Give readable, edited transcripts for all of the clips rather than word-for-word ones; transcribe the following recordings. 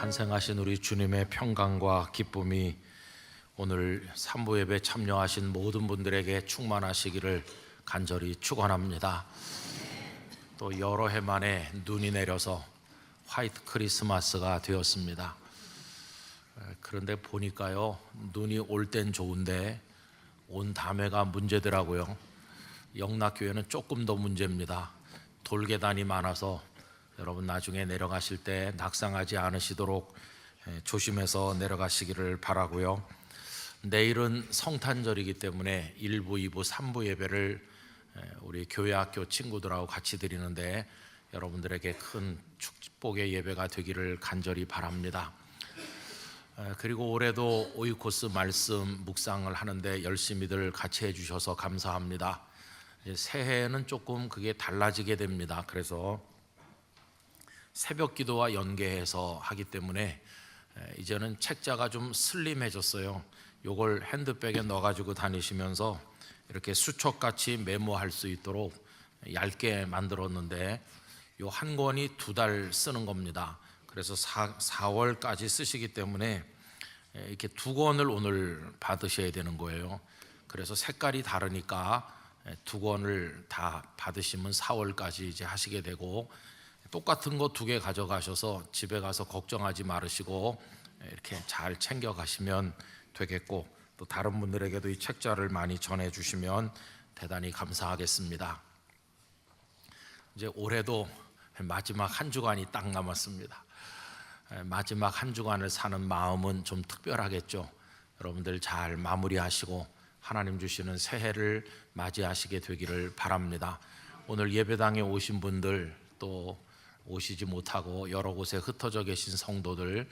탄생하신 우리 주님의 평강과 기쁨이 오늘 삼부 예배 참여하신 모든 분들에게 충만하시기를 간절히 축원합니다. 또 여러 해 만에 눈이 내려서 화이트 크리스마스가 되었습니다. 그런데 보니까요, 눈이 올 땐 좋은데 온 다음해가 문제더라고요. 영락교회는 조금 더 문제입니다. 돌계단이 많아서 여러분 나중에 내려가실 때 낙상하지 않으시도록 조심해서 내려가시기를 바라고요. 내일은 성탄절이기 때문에 1부, 2부, 3부 예배를 우리 교회학교 친구들하고 같이 드리는데 여러분들에게 큰 축복의 예배가 되기를 간절히 바랍니다. 그리고 올해도 오이코스 말씀 묵상을 하는데 열심히들 같이 해주셔서 감사합니다. 새해에는 조금 그게 달라지게 됩니다. 그래서 새벽 기도와 연계해서 하기 때문에 이제는 책자가 좀 슬림해졌어요. 요걸 핸드백에 넣어가지고 다니시면서 이렇게 수첩같이 메모할 수 있도록 얇게 만들었는데 요 한 권이 2달 쓰는 겁니다. 그래서 4월까지 쓰시기 때문에 이렇게 2권을 오늘 받으셔야 되는 거예요. 그래서 색깔이 다르니까 2권을 다 받으시면 4월까지 이제 하시게 되고, 똑같은 거 2개 가져가셔서 집에 가서 걱정하지 말으시고 이렇게 잘 챙겨 가시면 되겠고, 또 다른 분들에게도 이 책자를 많이 전해 주시면 대단히 감사하겠습니다. 이제 올해도 마지막 한 주간이 딱 남았습니다. 마지막 한 주간을 사는 마음은 좀 특별하겠죠. 여러분들 잘 마무리하시고 하나님 주시는 새해를 맞이하시게 되기를 바랍니다. 오늘 예배당에 오신 분들, 또 오시지 못하고 여러 곳에 흩어져 계신 성도들,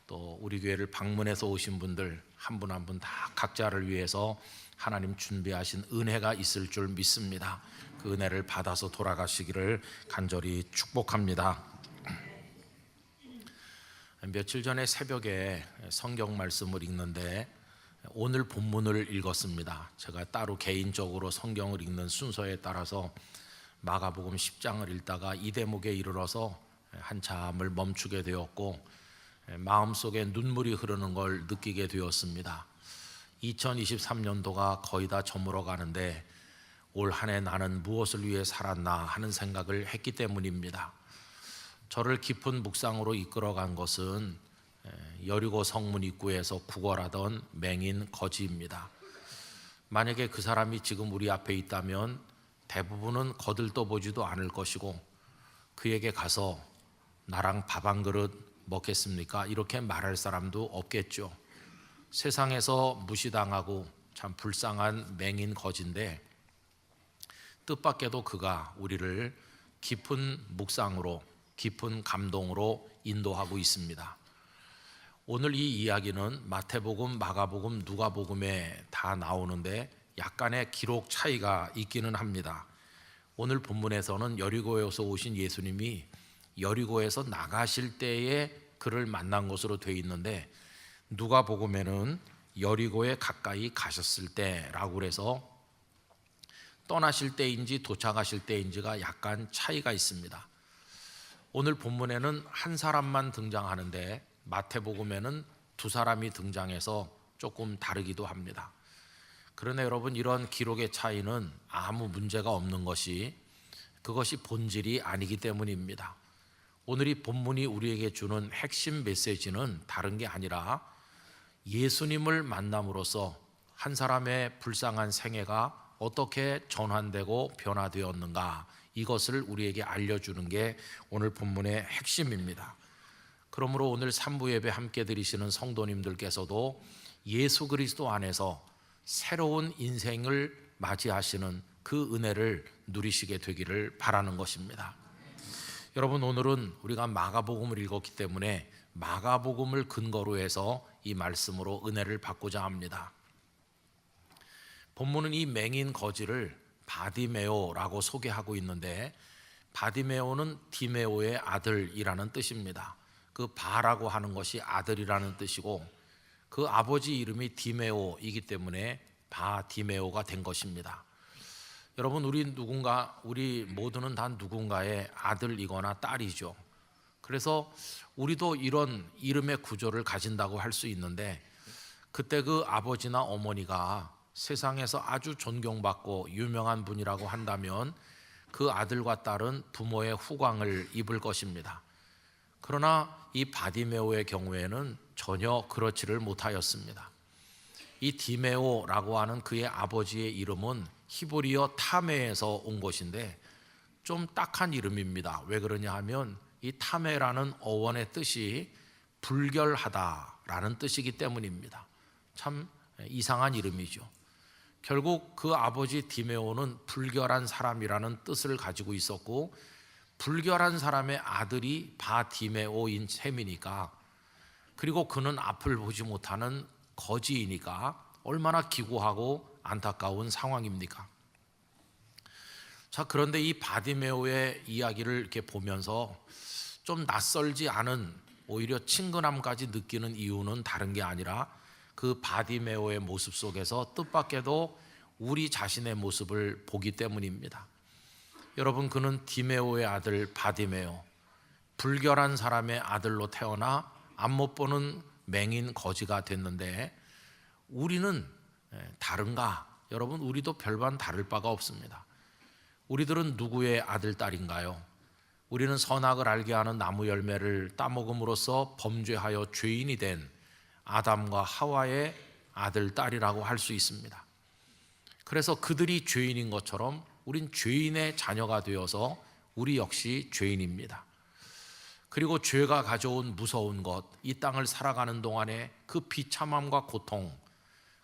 또 우리 교회를 방문해서 오신 분들 한 분 한 분 다 각자를 위해서 하나님 준비하신 은혜가 있을 줄 믿습니다. 그 은혜를 받아서 돌아가시기를 간절히 축복합니다. 며칠 전에 새벽에 성경 말씀을 읽는데 오늘 본문을 읽었습니다. 제가 따로 개인적으로 성경을 읽는 순서에 따라서 마가복음 10장을 읽다가 이 대목에 이르러서 한참을 멈추게 되었고, 마음속에 눈물이 흐르는 걸 느끼게 되었습니다. 2023년도가 거의 다 저물어 가는데 올 한 해 나는 무엇을 위해 살았나 하는 생각을 했기 때문입니다. 저를 깊은 묵상으로 이끌어간 것은 여리고 성문 입구에서 구걸하던 맹인 거지입니다. 만약에 그 사람이 지금 우리 앞에 있다면 대부분은 거들떠보지도 않을 것이고, 그에게 가서 나랑 밥 한 그릇 먹겠습니까? 이렇게 말할 사람도 없겠죠. 세상에서 무시당하고 참 불쌍한 맹인 거지인데 뜻밖에도 그가 우리를 깊은 묵상으로, 깊은 감동으로 인도하고 있습니다. 오늘 이 이야기는 마태복음, 마가복음, 누가복음에 다 나오는데 약간의 기록 차이가 있기는 합니다. 오늘 본문에서는 여리고에서 오신 예수님이 여리고에서 나가실 때에 그를 만난 것으로 되어 있는데, 누가복음에는 여리고에 가까이 가셨을 때라고 그래서 떠나실 때인지 도착하실 때인지가 약간 차이가 있습니다. 오늘 본문에는 한 사람만 등장하는데 마태복음에는 2사람이 등장해서 조금 다르기도 합니다. 그러나 여러분, 이런 기록의 차이는 아무 문제가 없는 것이, 그것이 본질이 아니기 때문입니다. 오늘 이 본문이 우리에게 주는 핵심 메시지는 다른 게 아니라 예수님을 만남으로써 한 사람의 불쌍한 생애가 어떻게 전환되고 변화되었는가, 이것을 우리에게 알려주는 게 오늘 본문의 핵심입니다. 그러므로 오늘 3부 예배 함께 드리시는 성도님들께서도 예수 그리스도 안에서 새로운 인생을 맞이하시는 그 은혜를 누리시게 되기를 바라는 것입니다. 여러분, 오늘은 우리가 마가복음을 읽었기 때문에 마가복음을 근거로 해서 이 말씀으로 은혜를 받고자 합니다. 본문은 이 맹인 거지를 바디메오라고 소개하고 있는데, 바디메오는 디메오의 아들이라는 뜻입니다. 그 바라고 하는 것이 아들이라는 뜻이고, 그 아버지 이름이 디메오이기 때문에 바디메오가 된 것입니다. 여러분, 우리 모두는 다 누군가의 아들이거나 딸이죠. 그래서 우리도 이런 이름의 구조를 가진다고 할 수 있는데, 그때 그 아버지나 어머니가 세상에서 아주 존경받고 유명한 분이라고 한다면 그 아들과 딸은 부모의 후광을 입을 것입니다. 그러나 이 바디메오의 경우에는 전혀 그렇지를 못하였습니다. 이 디메오라고 하는 그의 아버지의 이름은 히브리어 타메에서 온 것인데 좀 딱한 이름입니다. 왜 그러냐 하면 이 타메라는 어원의 뜻이 불결하다라는 뜻이기 때문입니다. 참 이상한 이름이죠. 결국 그 아버지 디메오는 불결한 사람이라는 뜻을 가지고 있었고, 불결한 사람의 아들이 바디메오인 셈이니까, 그리고 그는 앞을 보지 못하는 거지이니까 얼마나 기구하고 안타까운 상황입니까? 자, 그런데 이 바디메오의 이야기를 이렇게 보면서 좀 낯설지 않은, 오히려 친근함까지 느끼는 이유는 다른 게 아니라 그 바디메오의 모습 속에서 뜻밖에도 우리 자신의 모습을 보기 때문입니다. 여러분, 그는 디메오의 아들 바디메오, 불결한 사람의 아들로 태어나 앞못 보는 맹인 거지가 됐는데, 우리는 다른가? 여러분, 우리도 별반 다를 바가 없습니다. 우리들은 누구의 아들, 딸인가요? 우리는 선악을 알게 하는 나무 열매를 따먹음으로써 범죄하여 죄인이 된 아담과 하와의 아들, 딸이라고 할 수 있습니다. 그래서 그들이 죄인인 것처럼 우린 죄인의 자녀가 되어서 우리 역시 죄인입니다. 그리고 죄가 가져온 무서운 것, 이 땅을 살아가는 동안에 그 비참함과 고통,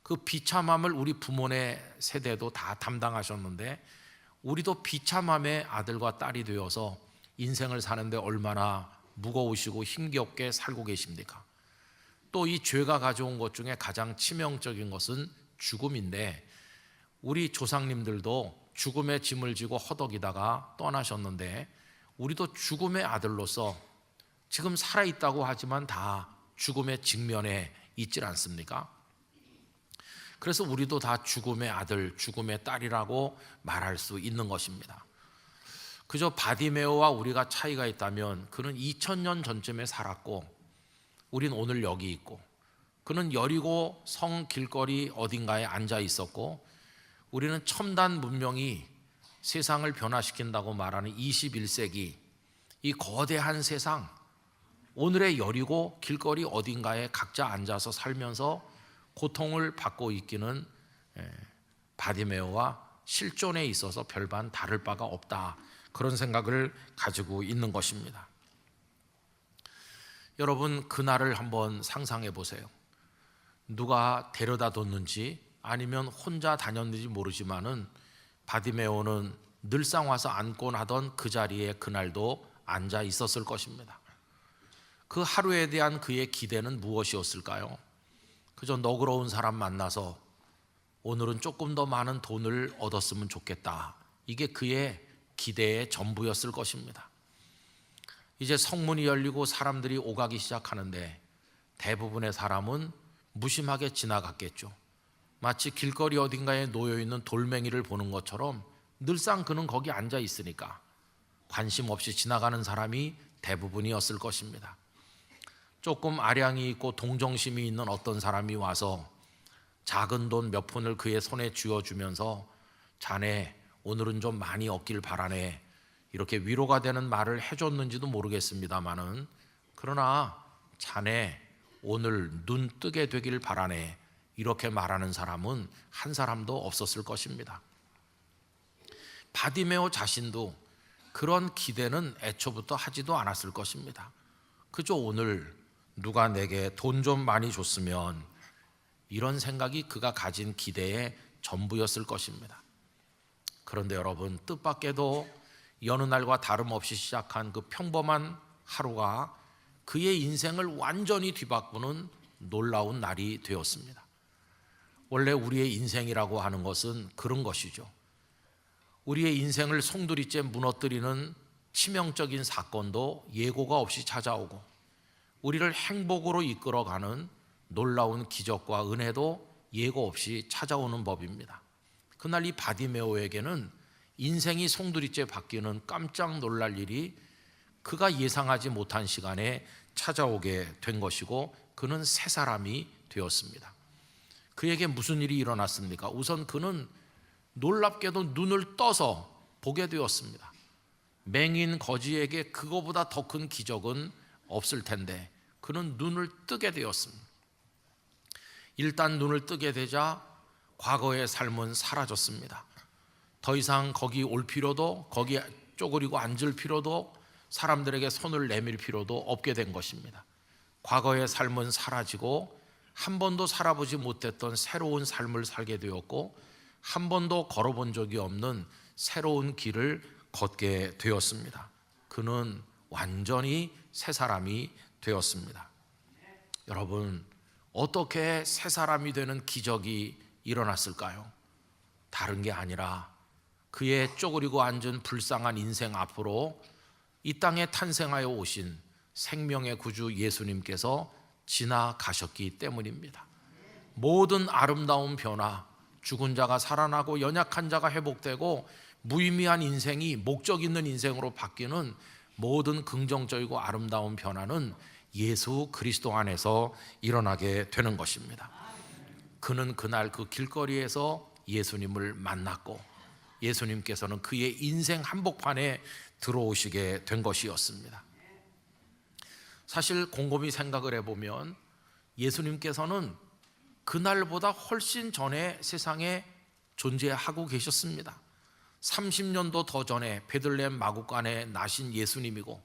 그 비참함을 우리 부모네 세대도 다 담당하셨는데, 우리도 비참함의 아들과 딸이 되어서 인생을 사는데 얼마나 무거우시고 힘겹게 살고 계십니까? 또 이 죄가 가져온 것 중에 가장 치명적인 것은 죽음인데, 우리 조상님들도 죽음의 짐을 지고 허덕이다가 떠나셨는데, 우리도 죽음의 아들로서 지금 살아있다고 하지만 다 죽음의 직면에 있질 않습니까? 그래서 우리도 다 죽음의 아들, 죽음의 딸이라고 말할 수 있는 것입니다. 그저 바디메오와 우리가 차이가 있다면, 그는 2000년 전쯤에 살았고 우린 오늘 여기 있고, 그는 여리고 성 길거리 어딘가에 앉아 있었고, 우리는 첨단 문명이 세상을 변화시킨다고 말하는 21세기 이 거대한 세상, 오늘의 여리고 길거리 어딘가에 각자 앉아서 살면서 고통을 받고 있기는 바디메오와 실존에 있어서 별반 다를 바가 없다, 그런 생각을 가지고 있는 것입니다. 여러분, 그날을 한번 상상해 보세요. 누가 데려다 뒀는지 아니면 혼자 다녔는지 모르지만은 바디메오는 늘상 와서 앉곤 하던 그 자리에 그날도 앉아 있었을 것입니다. 그 하루에 대한 그의 기대는 무엇이었을까요? 그저 너그러운 사람 만나서 오늘은 조금 더 많은 돈을 얻었으면 좋겠다, 이게 그의 기대의 전부였을 것입니다. 이제 성문이 열리고 사람들이 오가기 시작하는데 대부분의 사람은 무심하게 지나갔겠죠. 마치 길거리 어딘가에 놓여있는 돌멩이를 보는 것처럼 늘상 그는 거기 앉아 있으니까 관심 없이 지나가는 사람이 대부분이었을 것입니다. 조금 아량이 있고 동정심이 있는 어떤 사람이 와서 작은 돈 몇 푼을 그의 손에 쥐어주면서, 자네 오늘은 좀 많이 얻길 바라네, 이렇게 위로가 되는 말을 해줬는지도 모르겠습니다만은, 그러나 자네 오늘 눈 뜨게 되길 바라네, 이렇게 말하는 사람은 한 사람도 없었을 것입니다. 바디메오 자신도 그런 기대는 애초부터 하지도 않았을 것입니다. 그저 오늘 누가 내게 돈 좀 많이 줬으면, 이런 생각이 그가 가진 기대의 전부였을 것입니다. 그런데 여러분, 뜻밖에도 여느 날과 다름없이 시작한 그 평범한 하루가 그의 인생을 완전히 뒤바꾸는 놀라운 날이 되었습니다. 원래 우리의 인생이라고 하는 것은 그런 것이죠. 우리의 인생을 송두리째 무너뜨리는 치명적인 사건도 예고가 없이 찾아오고, 우리를 행복으로 이끌어가는 놀라운 기적과 은혜도 예고 없이 찾아오는 법입니다. 그날 이 바디메오에게는 인생이 송두리째 바뀌는 깜짝 놀랄 일이 그가 예상하지 못한 시간에 찾아오게 된 것이고 그는 새 사람이 되었습니다. 그에게 무슨 일이 일어났습니까? 우선 그는 놀랍게도 눈을 떠서 보게 되었습니다. 맹인 거지에게 그거보다 더 큰 기적은 없을 텐데 그는 눈을 뜨게 되었습니다. 일단 눈을 뜨게 되자 과거의 삶은 사라졌습니다. 더 이상 거기 올 필요도, 거기 쪼그리고 앉을 필요도, 사람들에게 손을 내밀 필요도 없게 된 것입니다. 과거의 삶은 사라지고 한 번도 살아보지 못했던 새로운 삶을 살게 되었고 한 번도 걸어본 적이 없는 새로운 길을 걷게 되었습니다. 그는 완전히 새 사람이 되었습니다. 여러분, 어떻게 새 사람이 되는 기적이 일어났을까요? 다른 게 아니라 그의 쪼그리고 앉은 불쌍한 인생 앞으로 이 땅에 탄생하여 오신 생명의 구주 예수님께서 지나가셨기 때문입니다. 모든 아름다운 변화, 죽은 자가 살아나고 연약한 자가 회복되고 무의미한 인생이 목적 있는 인생으로 바뀌는 모든 긍정적이고 아름다운 변화는 예수 그리스도 안에서 일어나게 되는 것입니다. 그는 그날 그 길거리에서 예수님을 만났고 예수님께서는 그의 인생 한복판에 들어오시게 된 것이었습니다. 사실 곰곰이 생각을 해보면 예수님께서는 그날보다 훨씬 전에 세상에 존재하고 계셨습니다. 30년도 더 전에 베들레헴 마구간에 나신 예수님이고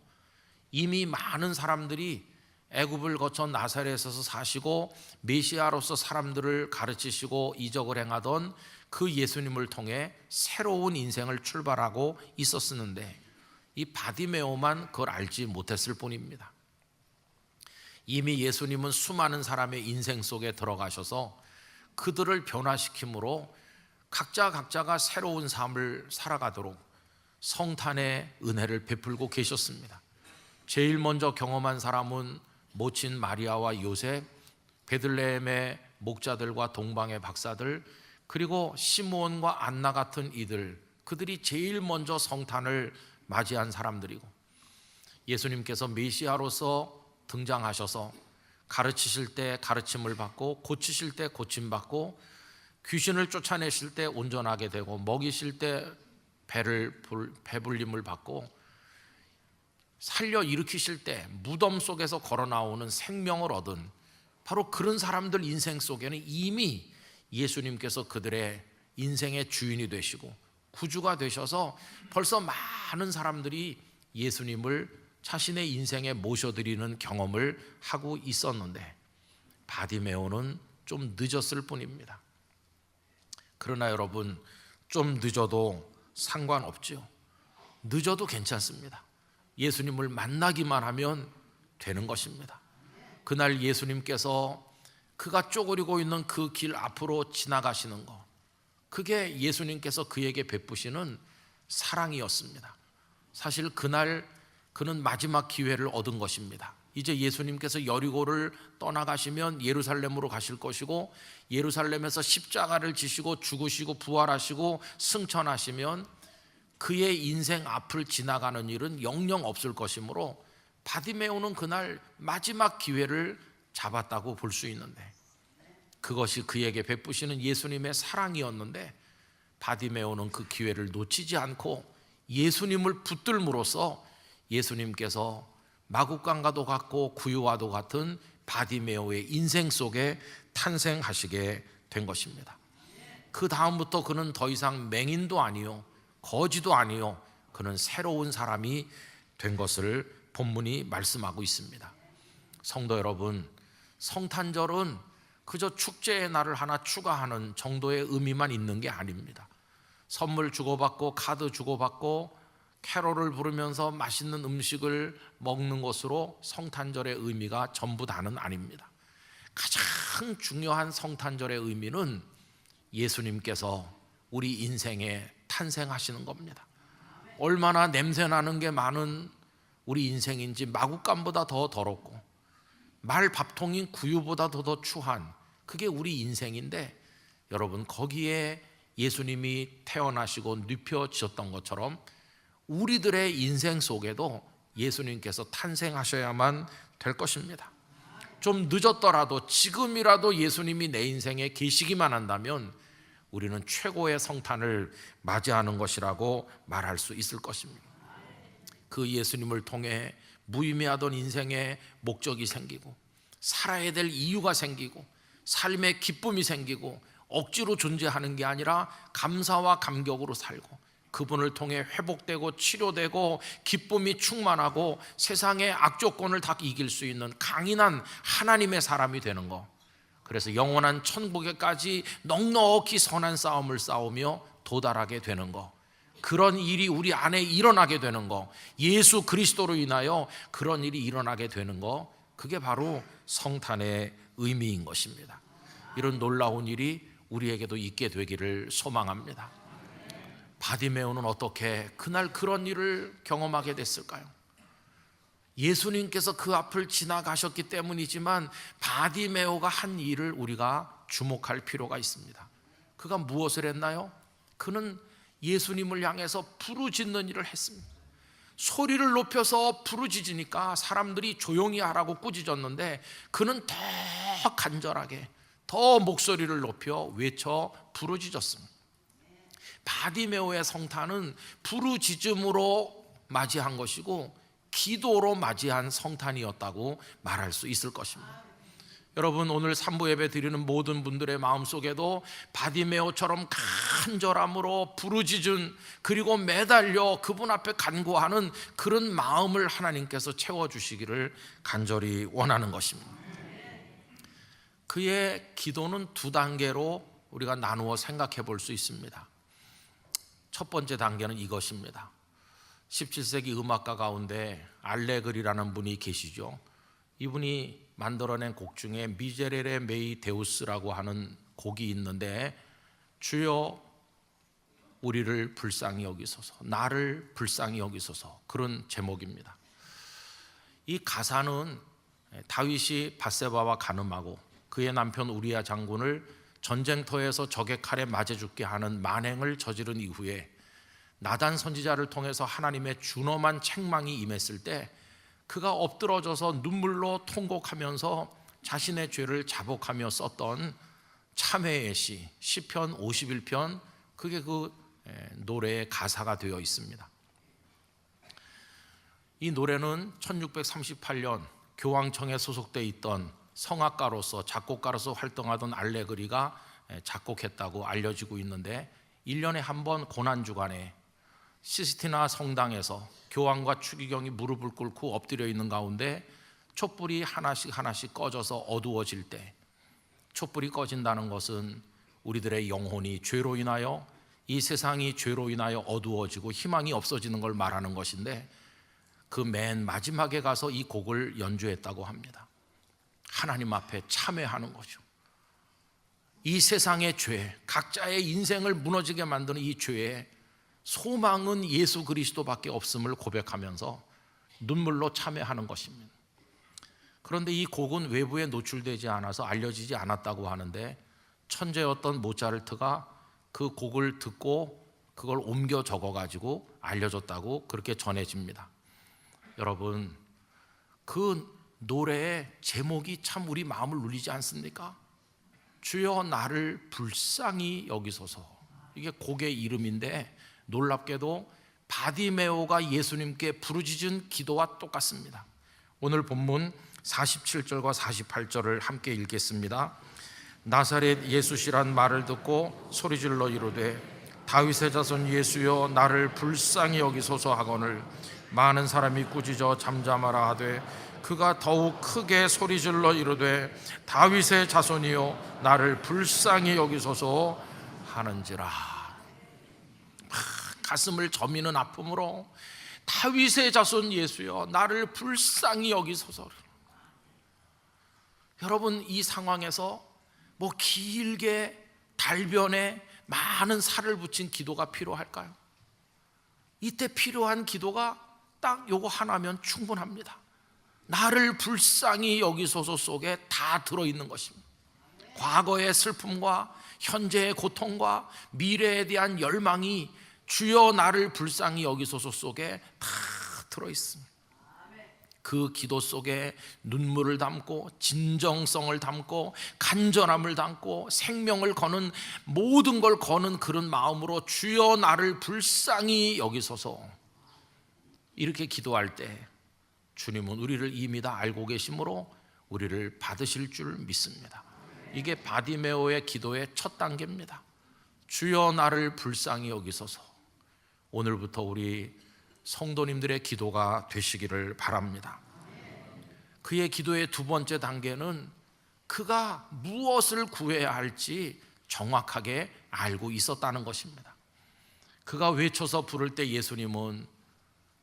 이미 많은 사람들이 애굽을 거쳐 나사렛에서 사시고 메시아로서 사람들을 가르치시고 이적을 행하던 그 예수님을 통해 새로운 인생을 출발하고 있었는데 이 바디메오만 그걸 알지 못했을 뿐입니다. 이미 예수님은 수많은 사람의 인생 속에 들어가셔서 그들을 변화시킴으로 각자가 새로운 삶을 살아가도록 성탄의 은혜를 베풀고 계셨습니다. 제일 먼저 경험한 사람은 모친 마리아와 요셉, 베들레헴의 목자들과 동방의 박사들, 그리고 시므온과 안나 같은 이들, 그들이 제일 먼저 성탄을 맞이한 사람들이고 예수님께서 메시아로서 등장하셔서 가르치실 때 가르침을 받고 고치실 때 고침받고 귀신을 쫓아내실 때 온전하게 되고 먹이실 때 배불림을 받고 살려 일으키실 때 무덤 속에서 걸어 나오는 생명을 얻은 바로 그런 사람들 인생 속에는 이미 예수님께서 그들의 인생의 주인이 되시고 구주가 되셔서 벌써 많은 사람들이 예수님을 자신의 인생에 모셔드리는 경험을 하고 있었는데 바디메오는 좀 늦었을 뿐입니다. 그러나 여러분, 좀 늦어도 상관없죠. 늦어도 괜찮습니다. 예수님을 만나기만 하면 되는 것입니다. 그날 예수님께서 그가 쪼그리고 있는 그 길 앞으로 지나가시는 것, 그게 예수님께서 그에게 베푸시는 사랑이었습니다. 사실 그날 그는 마지막 기회를 얻은 것입니다. 이제 예수님께서 여리고를 떠나가시면 예루살렘으로 가실 것이고 예루살렘에서 십자가를 지시고 죽으시고 부활하시고 승천하시면 그의 인생 앞을 지나가는 일은 영영 없을 것이므로 바디메오는 그날 마지막 기회를 잡았다고 볼 수 있는데 그것이 그에게 베푸시는 예수님의 사랑이었는데 바디메오는 그 기회를 놓치지 않고 예수님을 붙들므로써 예수님께서 마구간과도 같고 구유와도 같은 바디메오의 인생 속에 탄생하시게 된 것입니다. 그 다음부터 그는 더 이상 맹인도 아니요 거지도 아니요 그는 새로운 사람이 된 것을 본문이 말씀하고 있습니다. 성도 여러분, 성탄절은 그저 축제의 날을 하나 추가하는 정도의 의미만 있는 게 아닙니다. 선물 주고받고 카드 주고받고 캐롤을 부르면서 맛있는 음식을 먹는 것으로 성탄절의 의미가 전부 다는 아닙니다. 가장 중요한 성탄절의 의미는 예수님께서 우리 인생에 탄생하시는 겁니다. 얼마나 냄새나는 게 많은 우리 인생인지 마구간보다 더 더럽고 말 밥통인 구유보다 더 추한 그게 우리 인생인데 여러분 거기에 예수님이 태어나시고 눕혀지셨던 것처럼 우리들의 인생 속에도 예수님께서 탄생하셔야만 될 것입니다. 좀 늦었더라도 지금이라도 예수님이 내 인생에 계시기만 한다면 우리는 최고의 성탄을 맞이하는 것이라고 말할 수 있을 것입니다. 그 예수님을 통해 무의미하던 인생에 목적이 생기고 살아야 될 이유가 생기고 삶의 기쁨이 생기고 억지로 존재하는 게 아니라 감사와 감격으로 살고 그분을 통해 회복되고 치료되고 기쁨이 충만하고 세상의 악조건을 다 이길 수 있는 강인한 하나님의 사람이 되는 것, 그래서 영원한 천국에까지 넉넉히 선한 싸움을 싸우며 도달하게 되는 것, 그런 일이 우리 안에 일어나게 되는 것, 예수 그리스도로 인하여 그런 일이 일어나게 되는 것, 그게 바로 성탄의 의미인 것입니다. 이런 놀라운 일이 우리에게도 있게 되기를 소망합니다. 바디메오는 어떻게 그날 그런 일을 경험하게 됐을까요? 예수님께서 그 앞을 지나가셨기 때문이지만 바디메오가 한 일을 우리가 주목할 필요가 있습니다. 그가 무엇을 했나요? 그는 예수님을 향해서 부르짖는 일을 했습니다. 소리를 높여서 부르짖으니까 사람들이 조용히 하라고 꾸짖었는데 그는 더 간절하게 더 목소리를 높여 외쳐 부르짖었습니다. 바디메오의 성탄은 부르짖음으로 맞이한 것이고 기도로 맞이한 성탄이었다고 말할 수 있을 것입니다. 여러분, 오늘 산부 예배 드리는 모든 분들의 마음속에도 바디메오처럼 간절함으로 부르짖은, 그리고 매달려 그분 앞에 간구하는 그런 마음을 하나님께서 채워주시기를 간절히 원하는 것입니다. 그의 기도는 두 단계로 우리가 나누어 생각해 볼 수 있습니다. 첫 번째 단계는 이것입니다. 17세기 음악가 가운데 알레그리라는 분이 계시죠. 이분이 만들어낸 곡 중에 미제렐의 메이 데우스라고 하는 곡이 있는데, 주여 우리를 불쌍히 여기소서, 나를 불쌍히 여기소서, 그런 제목입니다. 이 가사는 다윗이 밧세바와 간음하고 그의 남편 우리야 장군을 전쟁터에서 적의 칼에 맞아 죽게 하는 만행을 저지른 이후에 나단 선지자를 통해서 하나님의 준엄한 책망이 임했을 때 그가 엎드러져서 눈물로 통곡하면서 자신의 죄를 자복하며 썼던 참회의 시 시편 51편, 그게 그 노래의 가사가 되어 있습니다. 이 노래는 1638년 교황청에 소속돼 있던 성악가로서 작곡가로서 활동하던 알레그리가 작곡했다고 알려지고 있는데, 1년에 한 번 고난주간에 시스티나 성당에서 교황과 추기경이 무릎을 꿇고 엎드려 있는 가운데 촛불이 하나씩 하나씩 꺼져서 어두워질 때, 촛불이 꺼진다는 것은 우리들의 영혼이 죄로 인하여, 이 세상이 죄로 인하여 어두워지고 희망이 없어지는 걸 말하는 것인데, 그 맨 마지막에 가서 이 곡을 연주했다고 합니다. 하나님 앞에 참회하는 거죠. 이 세상의 죄, 각자의 인생을 무너지게 만드는 이 죄에 소망은 예수 그리스도밖에 없음을 고백하면서 눈물로 참회하는 것입니다. 그런데 이 곡은 외부에 노출되지 않아서 알려지지 않았다고 하는데, 천재였던 모차르트가 그 곡을 듣고 그걸 옮겨 적어가지고 알려줬다고 그렇게 전해집니다. 여러분, 그 노래의 제목이 참 우리 마음을 울리지 않습니까? 주여 나를 불쌍히 여기소서, 이게 곡의 이름인데 놀랍게도 바디메오가 예수님께 부르짖은 기도와 똑같습니다. 오늘 본문 47절과 48절을 함께 읽겠습니다. 나사렛 예수시란 말을 듣고 소리질러 이르되 다윗의 자손 예수여 나를 불쌍히 여기소서 하거늘 많은 사람이 꾸짖어 잠잠하라 하되 그가 더욱 크게 소리질러 이르되 다윗의 자손이여 나를 불쌍히 여기소서 하는지라. 가슴을 저미는 아픔으로 다윗의 자손 예수여 나를 불쌍히 여기소서. 여러분, 이 상황에서 뭐 길게 달변에 많은 살을 붙인 기도가 필요할까요? 이때 필요한 기도가 딱 요거 하나면 충분합니다. 나를 불쌍히 여기소서 속에 다 들어있는 것입니다. 과거의 슬픔과 현재의 고통과 미래에 대한 열망이 주여 나를 불쌍히 여기소서 속에 다 들어있습니다. 그 기도 속에 눈물을 담고 진정성을 담고 간절함을 담고 생명을 거는 모든 걸 거는 그런 마음으로 주여 나를 불쌍히 여기소서 이렇게 기도할 때 주님은 우리를 이미 다 알고 계심으로 우리를 받으실 줄 믿습니다. 이게 바디메오의 기도의 첫 단계입니다. 주여 나를 불쌍히 여기소서. 오늘부터 우리 성도님들의 기도가 되시기를 바랍니다. 그의 기도의 두 번째 단계는 그가 무엇을 구해야 할지 정확하게 알고 있었다는 것입니다. 그가 외쳐서 부를 때 예수님은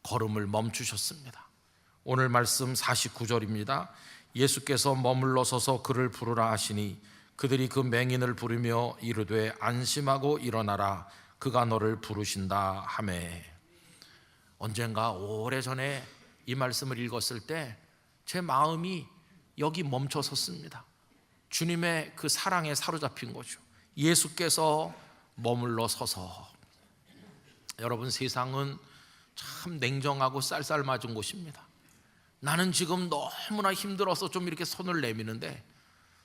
걸음을 멈추셨습니다. 오늘 말씀 49절입니다. 예수께서 머물러 서서 그를 부르라 하시니 그들이 그 맹인을 부르며 이르되 안심하고 일어나라 그가 너를 부르신다 하매. 언젠가 오래전에 이 말씀을 읽었을 때 제 마음이 여기 멈춰 섰습니다. 주님의 그 사랑에 사로잡힌 거죠. 예수께서 머물러 서서. 여러분, 세상은 참 냉정하고 쌀쌀맞은 곳입니다. 나는 지금 너무나 힘들어서 좀 이렇게 손을 내미는데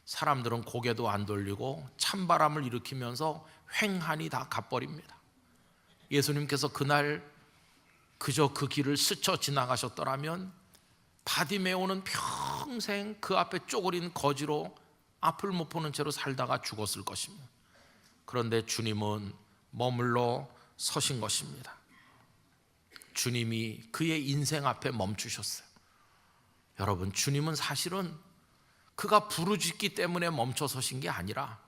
사람들은 고개도 안 돌리고 찬바람을 일으키면서 횡하니 다 가버립니다. 예수님께서 그날 그저 그 길을 스쳐 지나가셨더라면 바디메오는 평생 그 앞에 쪼그린 거지로 앞을 못 보는 채로 살다가 죽었을 것입니다. 그런데 주님은 머물러 서신 것입니다. 주님이 그의 인생 앞에 멈추셨어요. 여러분, 주님은 사실은 그가 부르짖기 때문에 멈춰 서신 게 아니라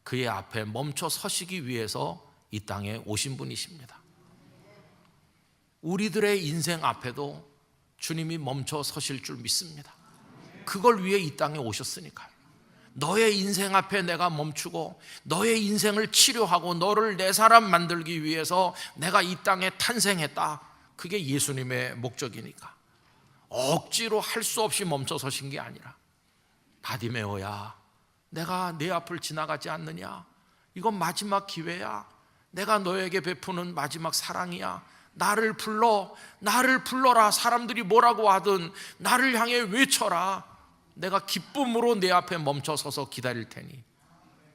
그의 앞에 멈춰 서시기 위해서 이 땅에 오신 분이십니다. 우리들의 인생 앞에도 주님이 멈춰 서실 줄 믿습니다. 그걸 위해 이 땅에 오셨으니까요. 너의 인생 앞에 내가 멈추고 너의 인생을 치료하고 너를 내 사람 만들기 위해서 내가 이 땅에 탄생했다. 그게 예수님의 목적이니까 억지로 할 수 없이 멈춰 서신 게 아니라 바디메오야, 내가 네 앞을 지나가지 않느냐? 이건 마지막 기회야. 내가 너에게 베푸는 마지막 사랑이야. 나를 불러라. 사람들이 뭐라고 하든 나를 향해 외쳐라. 내가 기쁨으로 내 앞에 멈춰 서서 기다릴 테니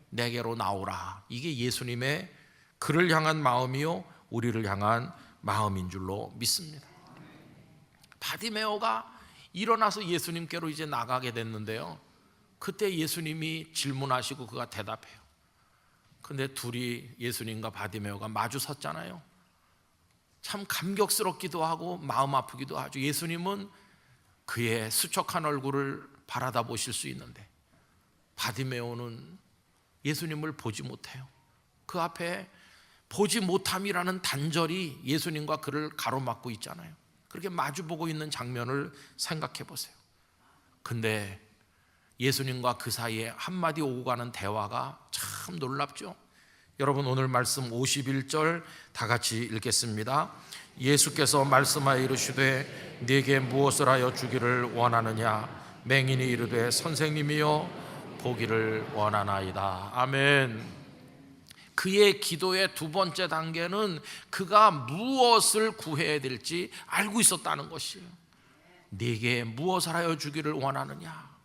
내게로 나오라. 이게 예수님의 그를 향한 마음이요 우리를 향한 마음인 줄로 믿습니다. 바디메오가 일어나서 예수님께로 이제 나가게 됐는데요, 그때 예수님이 질문하시고 그가 대답해요. 근데 둘이 예수님과 바디메오가 마주 섰잖아요. 참 감격스럽기도 하고 마음 아프기도 하죠. 예수님은 그의 수척한 얼굴을 바라다 보실 수 있는데 바디메오는 예수님을 보지 못해요. 그 앞에 보지 못함이라는 단절이 예수님과 그를 가로막고 있잖아요. 그렇게 마주보고 있는 장면을 생각해 보세요. 근데 예수님과 그 사이에 한마디 오고 가는 대화가 참 놀랍죠. 여러분, 오늘 말씀 51절 다 같이 읽겠습니다. 예수께서 말씀하여 이르시되 네게 무엇을 하여 주기를 원하느냐? 맹인이 이르되 선생님이여 보기를 원하나이다. 아멘. 그의 기도의 두 번째 단계는 그가 무엇을 구해야 될지 알고 있었다는 것이에요. 네게 무엇을 하여 주기를 원하느냐?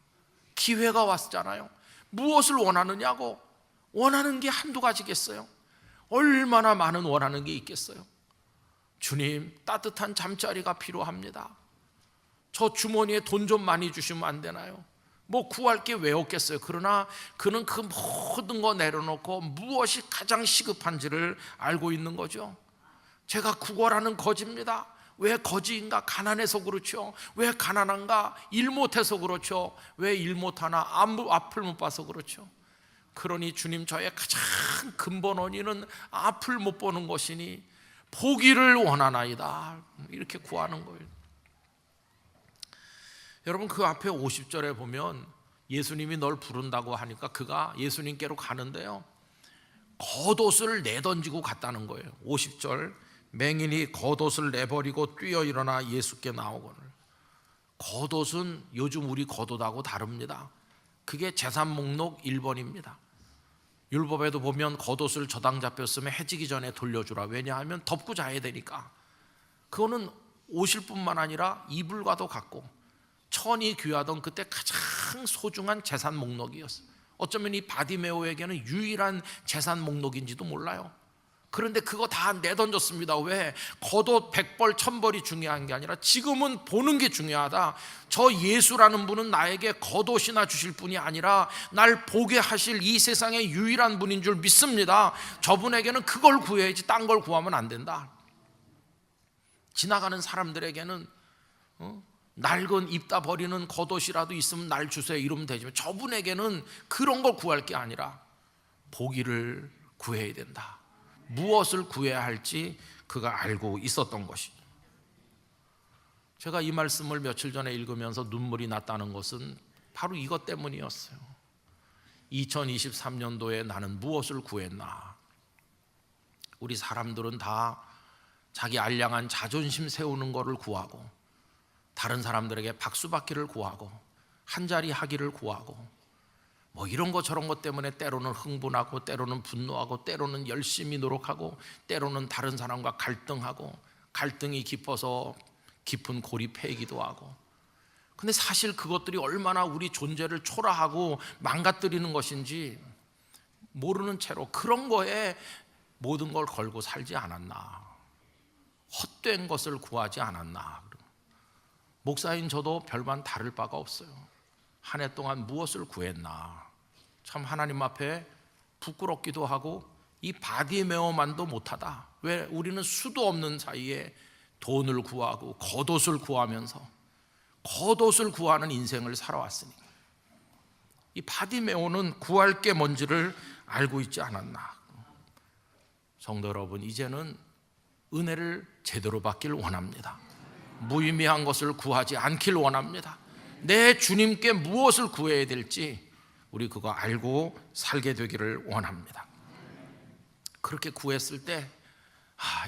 기회가 왔잖아요. 무엇을 원하느냐고. 원하는 게 한두 가지겠어요? 얼마나 많은 원하는 게 있겠어요? 주님, 따뜻한 잠자리가 필요합니다. 저 주머니에 돈 좀 많이 주시면 안 되나요? 뭐 구할 게 왜 없겠어요? 그러나 그는 그 모든 거 내려놓고 무엇이 가장 시급한지를 알고 있는 거죠. 제가 구걸하는 거지입니다. 왜 거지인가? 가난해서 그렇죠. 왜 가난한가? 일 못해서 그렇죠. 왜 일 못하나? 앞을 못 봐서 그렇죠. 그러니 주님, 저의 가장 근본 원인은 앞을 못 보는 것이니 보기를 원하나이다. 이렇게 구하는 거예요. 여러분, 그 앞에 50절에 보면 예수님이 널 부른다고 하니까 그가 예수님께로 가는데요, 겉옷을 내던지고 갔다는 거예요. 50절, 맹인이 겉옷을 내버리고 뛰어 일어나 예수께 나오거늘. 겉옷은 요즘 우리 겉옷하고 다릅니다. 그게 재산 목록 1번입니다. 율법에도 보면 겉옷을 저당 잡혔으면 해지기 전에 돌려주라. 왜냐하면 덮고 자야 되니까. 그거는 오실 뿐만 아니라 이불과도 같고 천이 귀하던 그때 가장 소중한 재산 목록이었어요. 어쩌면 이 바디메오에게는 유일한 재산 목록인지도 몰라요. 그런데 그거 다 내던졌습니다. 왜? 겉옷 100벌 1000벌이 중요한 게 아니라 지금은 보는 게 중요하다. 저 예수라는 분은 나에게 겉옷이나 주실 분이 아니라 날 보게 하실 이 세상의 유일한 분인 줄 믿습니다. 저분에게는 그걸 구해야지 딴 걸 구하면 안 된다. 지나가는 사람들에게는 낡은 입다 버리는 겉옷이라도 있으면 날 주세요 이러면 되지만 저분에게는 그런 걸 구할 게 아니라 보기를 구해야 된다. 무엇을 구해야 할지 그가 알고 있었던 것이죠. 제가 이 말씀을 며칠 전에 읽으면서 눈물이 났다는 것은 바로 이것 때문이었어요. 2023년도에 나는 무엇을 구했나? 우리 사람들은 다 자기 알량한 자존심 세우는 것을 구하고 다른 사람들에게 박수 받기를 구하고 한 자리 하기를 구하고 뭐 이런 거 저런 것 때문에 때로는 흥분하고 때로는 분노하고 때로는 열심히 노력하고 때로는 다른 사람과 갈등하고 갈등이 깊어서 깊은 고립해이기도 하고 근데 사실 그것들이 얼마나 우리 존재를 초라하고 망가뜨리는 것인지 모르는 채로 그런 거에 모든 걸 걸고 살지 않았나, 헛된 것을 구하지 않았나. 목사인 저도 별반 다를 바가 없어요. 한 해 동안 무엇을 구했나? 참 하나님 앞에 부끄럽기도 하고 이 바디메오만도 못하다. 왜? 우리는 수도 없는 사이에 돈을 구하고 겉옷을 구하면서 겉옷을 구하는 인생을 살아왔으니까 이 바디메오는 구할 게 뭔지를 알고 있지 않았나. 성도 여러분, 이제는 은혜를 제대로 받길 원합니다. 무의미한 것을 구하지 않길 원합니다. 내 주님께 무엇을 구해야 될지 우리 그거 알고 살게 되기를 원합니다. 그렇게 구했을 때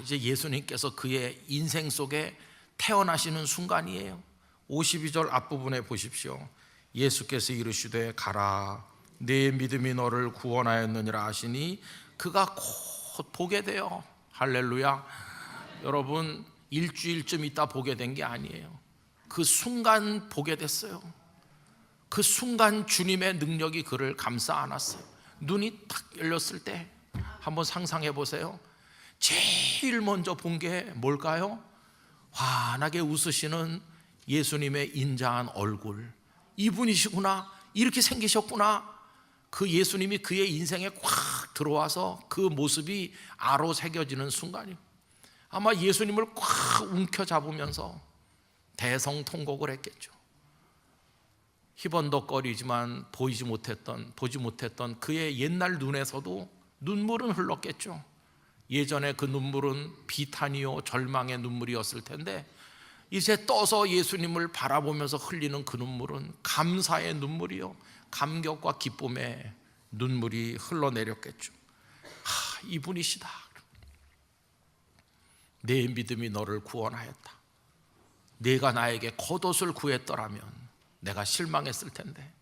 이제 예수님께서 그의 인생 속에 태어나시는 순간이에요. 52절 앞부분에 보십시오. 예수께서 이르시되 가라, 내 믿음이 너를 구원하였느니라 하시니 그가 곧 보게 돼요. 할렐루야. 여러분, 일주일쯤 있다 보게 된 게 아니에요. 그 순간 보게 됐어요. 그 순간 주님의 능력이 그를 감싸 안았어요. 눈이 딱 열렸을 때 한번 상상해 보세요. 제일 먼저 본 게 뭘까요? 환하게 웃으시는 예수님의 인자한 얼굴. 이분이시구나, 이렇게 생기셨구나. 그 예수님이 그의 인생에 꽉 들어와서 그 모습이 아로 새겨지는 순간이에요. 아마 예수님을 꽉 움켜잡으면서 대성통곡을 했겠죠. 희번덕거리지만 보지 못했던 그의 옛날 눈에서도 눈물은 흘렀겠죠. 예전에 그 눈물은 비탄이요 절망의 눈물이었을 텐데 이제 떠서 예수님을 바라보면서 흘리는 그 눈물은 감사의 눈물이요, 감격과 기쁨의 눈물이 흘러내렸겠죠. 이분이시다. 내 믿음이 너를 구원하였다. 네가 나에게 겉옷을 구했더라면 내가 실망했을 텐데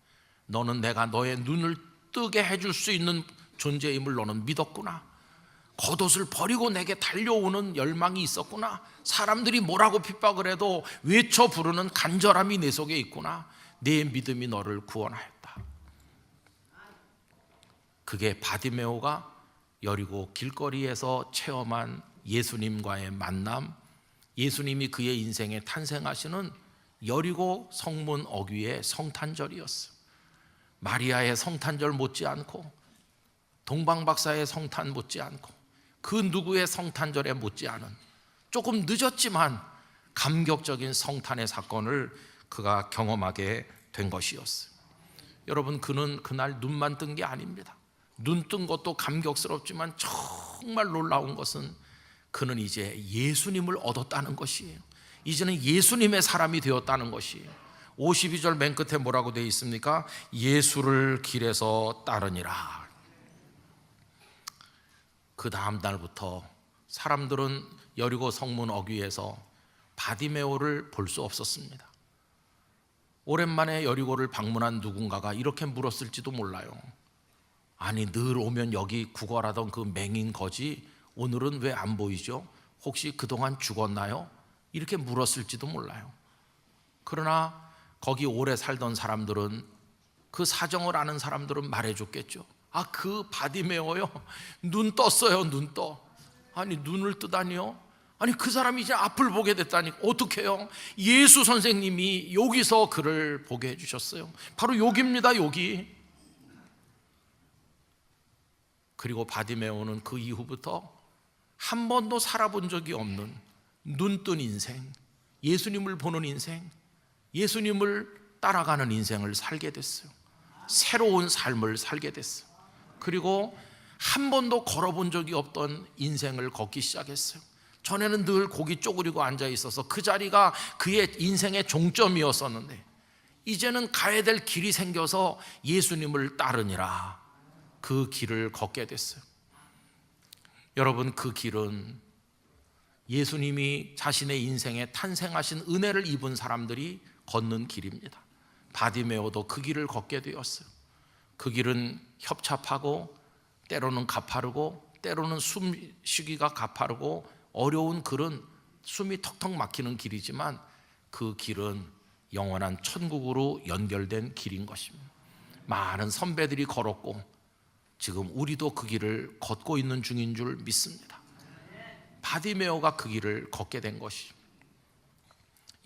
너는 내가 너의 눈을 뜨게 해줄 수 있는 존재임을 너는 믿었구나. 겉옷을 버리고 내게 달려오는 열망이 있었구나. 사람들이 뭐라고 핍박을 해도 외쳐 부르는 간절함이 내 속에 있구나. 내 믿음이 너를 구원하였다. 그게 바디메오가 여리고 길거리에서 체험한 예수님과의 만남, 예수님이 그의 인생에 탄생하시는 여리고 성문 어귀의 성탄절이었어요. 마리아의 성탄절 못지않고 동방박사의 성탄 못지않고 그 누구의 성탄절에 못지않은 조금 늦었지만 감격적인 성탄의 사건을 그가 경험하게 된 것이었어요. 여러분, 그는 그날 눈만 뜬 게 아닙니다. 눈 뜬 것도 감격스럽지만 정말 놀라운 것은 그는 이제 예수님을 얻었다는 것이에요. 이제는 예수님의 사람이 되었다는 것이에요. 52절 맨 끝에 뭐라고 되어 있습니까? 예수를 길에서 따르니라. 그 다음 날부터 사람들은 여리고 성문 어귀에서 바디메오를 볼 수 없었습니다. 오랜만에 여리고를 방문한 누군가가 이렇게 물었을지도 몰라요. 아니, 늘 오면 여기 구걸하던 그 맹인 거지 오늘은 왜 안 보이죠? 혹시 그동안 죽었나요? 이렇게 물었을지도 몰라요. 그러나 거기 오래 살던 사람들은, 그 사정을 아는 사람들은 말해줬겠죠. 아, 그 바디메오요, 눈 떴어요. 눈 떠. 아니, 눈을 뜨다니요? 아니, 그 사람이 이제 앞을 보게 됐다니. 어떡해요? 예수 선생님이 여기서 그를 보게 해주셨어요. 바로 여기입니다. 여기. 그리고 바디메오는 그 이후부터 한 번도 살아본 적이 없는 눈뜬 인생, 예수님을 보는 인생, 예수님을 따라가는 인생을 살게 됐어요. 새로운 삶을 살게 됐어요. 그리고 한 번도 걸어본 적이 없던 인생을 걷기 시작했어요. 전에는 늘 고기 쪼그리고 앉아 있어서 그 자리가 그의 인생의 종점이었었는데, 이제는 가야 될 길이 생겨서 예수님을 따르니라 그 길을 걷게 됐어요. 여러분, 그 길은 예수님이 자신의 인생에 탄생하신 은혜를 입은 사람들이 걷는 길입니다. 바디메오도 그 길을 걷게 되었어요. 그 길은 협잡하고 때로는 가파르고 때로는 숨쉬기가 가파르고 어려운 길은 숨이 턱턱 막히는 길이지만, 그 길은 영원한 천국으로 연결된 길인 것입니다. 많은 선배들이 걸었고 지금 우리도 그 길을 걷고 있는 중인 줄 믿습니다. 바디메오가 그 길을 걷게 된 것이,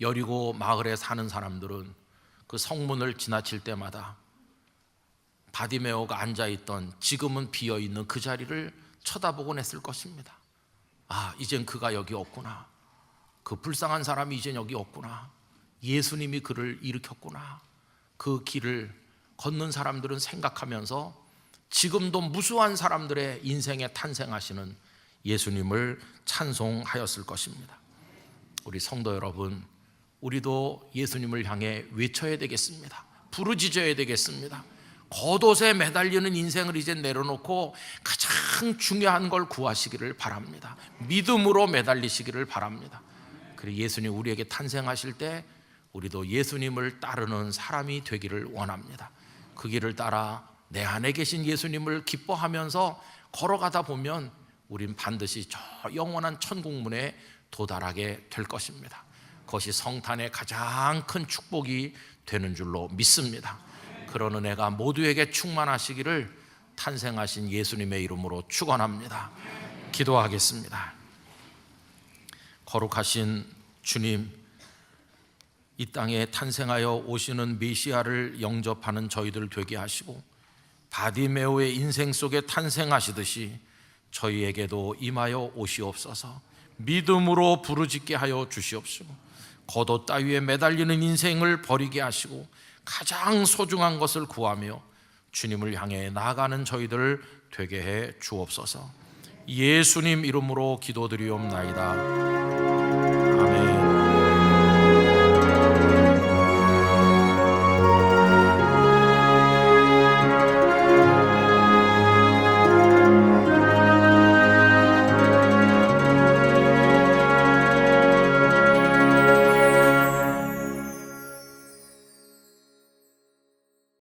여리고 마을에 사는 사람들은 그 성문을 지나칠 때마다 바디메오가 앉아있던, 지금은 비어있는 그 자리를 쳐다보곤 했을 것입니다. 아, 이젠 그가 여기 없구나. 그 불쌍한 사람이 이젠 여기 없구나. 예수님이 그를 일으켰구나. 그 길을 걷는 사람들은 생각하면서 지금도 무수한 사람들의 인생에 탄생하시는 예수님을 찬송하였을 것입니다. 우리 성도 여러분, 우리도 예수님을 향해 외쳐야 되겠습니다. 부르짖어야 되겠습니다. 겉옷에 매달리는 인생을 이제 내려놓고 가장 중요한 걸 구하시기를 바랍니다. 믿음으로 매달리시기를 바랍니다. 그리고 예수님 우리에게 탄생하실 때 우리도 예수님을 따르는 사람이 되기를 원합니다. 그 길을 따라 내 안에 계신 예수님을 기뻐하면서 걸어가다 보면 우린 반드시 저 영원한 천국문에 도달하게 될 것입니다. 그것이 성탄의 가장 큰 축복이 되는 줄로 믿습니다. 그런 은혜가 모두에게 충만하시기를 탄생하신 예수님의 이름으로 축원합니다. 기도하겠습니다. 거룩하신 주님, 이 땅에 탄생하여 오시는 메시아를 영접하는 저희들 되게 하시고, 바디메오의 인생 속에 탄생하시듯이 저희에게도 임하여 오시옵소서. 믿음으로 부르짖게 하여 주시옵시고, 겉옷 따위에 매달리는 인생을 버리게 하시고 가장 소중한 것을 구하며 주님을 향해 나아가는 저희들 되게 해 주옵소서. 예수님 이름으로 기도드리옵나이다.